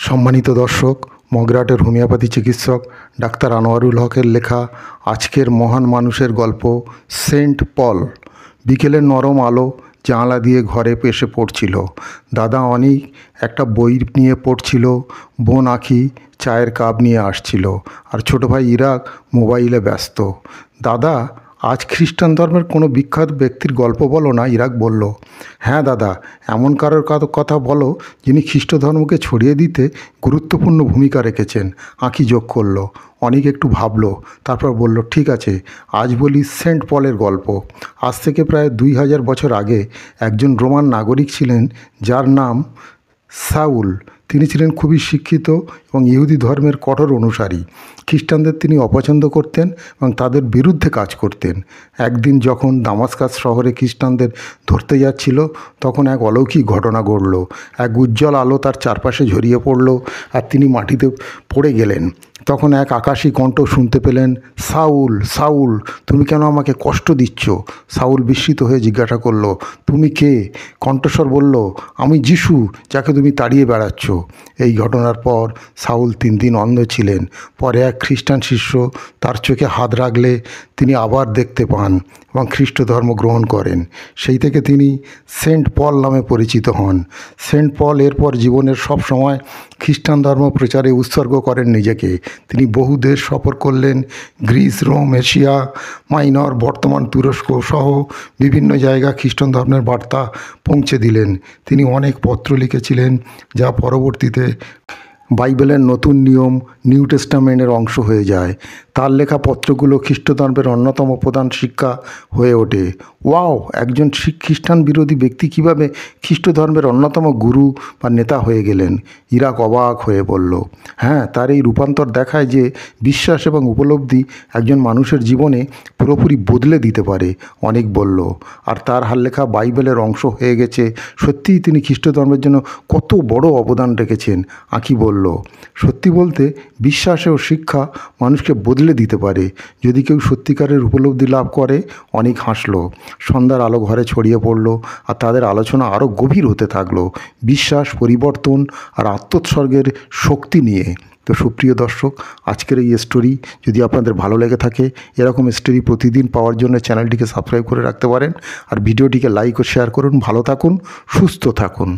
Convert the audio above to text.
সম্মানিত দর্শক, মগরাটের হোমিওপ্যাথি চিকিৎসক ডাক্তার আনোয়ারুল হকের লেখা আজকের মহান মানুষের গল্প সেন্ট পল। বিকেলের নরম আলো জানলা দিয়ে ঘরে এসে পড়ছিল। দাদা অনিক একটা বই নিয়ে পড়ছিল, বোন আঁখি চায়ের কাপ নিয়ে আসছিল, আর ছোটো ভাই ইরাক মোবাইলে ব্যস্ত। দাদা, আজ খ্রিস্টান ধর্মের কোনো বিখ্যাত ব্যক্তির গল্প বলো না, ইরাক বলল। হ্যাঁ দাদা, এমন কারোর কথা বলো যিনি খ্রিস্ট ধর্মকে ছড়িয়ে দিতে গুরুত্বপূর্ণ ভূমিকা রেখেছেন, আঁখি যোগ করল। অনেক একটু ভাবলো, তারপর বলল, ঠিক আছে, আজ বলি সেন্ট পলের গল্প। আজ থেকে প্রায় 2000 বছর আগে একজন রোমান নাগরিক ছিলেন যার নাম সাউল। তিনি ছিলেন খুবই শিক্ষিত এবং ইহুদি ধর্মের কঠোর অনুসারী। খ্রিস্টানদের তিনি অপছন্দ করতেন এবং তাদের বিরুদ্ধে কাজ করতেন। একদিন যখন দামাস্কাস শহরে খ্রিস্টানদের ধরতে যাচ্ছিল, তখন এক অলৌকিক ঘটনা ঘটল। এক উজ্জ্বল আলো তার চারপাশে ঝরিয়ে পড়ল আর তিনি মাটিতে পড়ে গেলেন। তখন এক আকাশী কণ্ঠ শুনতে পেলেন, সাউল, সাউল, তুমি কেন আমাকে কষ্ট দিচ্ছ? সাউল বিস্মিত হয়ে জিজ্ঞাসা করল, তুমি কে? কণ্ঠস্বর বলল, আমি যিশু, যাকে তুমি তাড়িয়ে বেড়াচ্ছ। এই ঘটনার পর সাউল 3 দিন অন্ধ ছিলেন। পরে এক খ্রিস্টান শিষ্য তার চোখে হাত রাখলে তিনি আবার দেখতে পান এবং খ্রিস্ট ধর্ম গ্রহণ করেন। সেই থেকে তিনি সেন্ট পল নামে পরিচিত হন। সেন্ট পল এরপর জীবনের সব সময় খ্রিস্টান ধর্ম প্রচারে উৎসর্গ করেন নিজেকে। তিনি বহু দেশ সফর করলেন, গ্রিস, রোম, এশিয়া মাইনর, বর্তমান তুরস্ক সহ বিভিন্ন জায়গা খ্রিস্টান ধর্মের বার্তা পৌঁছে দিলেন। তিনি অনেক পত্র লিখেছিলেন যা পরবর্তীতে বাইবেলের নতুন নিয়ম, নিউ টেস্টামেন্টের অংশ হয়ে যায়। তার লেখা পত্রগুলো খ্রিস্ট ধর্মের অন্যতম প্রধান শিক্ষা হয়ে ওঠে। ওয়াও, একজন খ্রিস্টান বিরোধী ব্যক্তি কীভাবে খ্রিস্ট ধর্মের অন্যতম গুরু বা নেতা হয়ে গেলেন? ইরাক অবাক হয়ে বলল। হ্যাঁ, তার এই রূপান্তর দেখায় যে বিশ্বাস এবং উপলব্ধি একজন মানুষের জীবনে পুরোপুরি বদলে দিতে পারে, অনেক বলল। আর তার লেখা বাইবেলের অংশ হয়ে গেছে। সত্যিই তিনি খ্রিস্ট ধর্মের জন্য কত বড় অবদান রেখেছেন, আঁখি বলল। সত্যি বলতে বিশ্বাস ও শিক্ষা মানুষকে বদলে দিতে পারে যদি কেউ সত্যিকারের উপলব্ধি লাভ করে। অনেক হাসলো। সন্ধ্যার আলো ঘরে ছড়িয়ে পড়ল আর তাদের আলোচনা আরও গভীর হতে থাকলো, বিশ্বাস, পরিবর্তন আর আত্মোৎসর্গের শক্তি নিয়ে। তো সুপ্রিয় দর্শক, আজকের এই স্টোরি যদি আপনাদের ভালো লেগে থাকে, এরকম স্টোরি প্রতিদিন পাওয়ার জন্য চ্যানেলটিকে সাবস্ক্রাইব করে রাখতে পারেন আর ভিডিওটিকে লাইক ও শেয়ার করুন। ভালো থাকুন, সুস্থ থাকুন।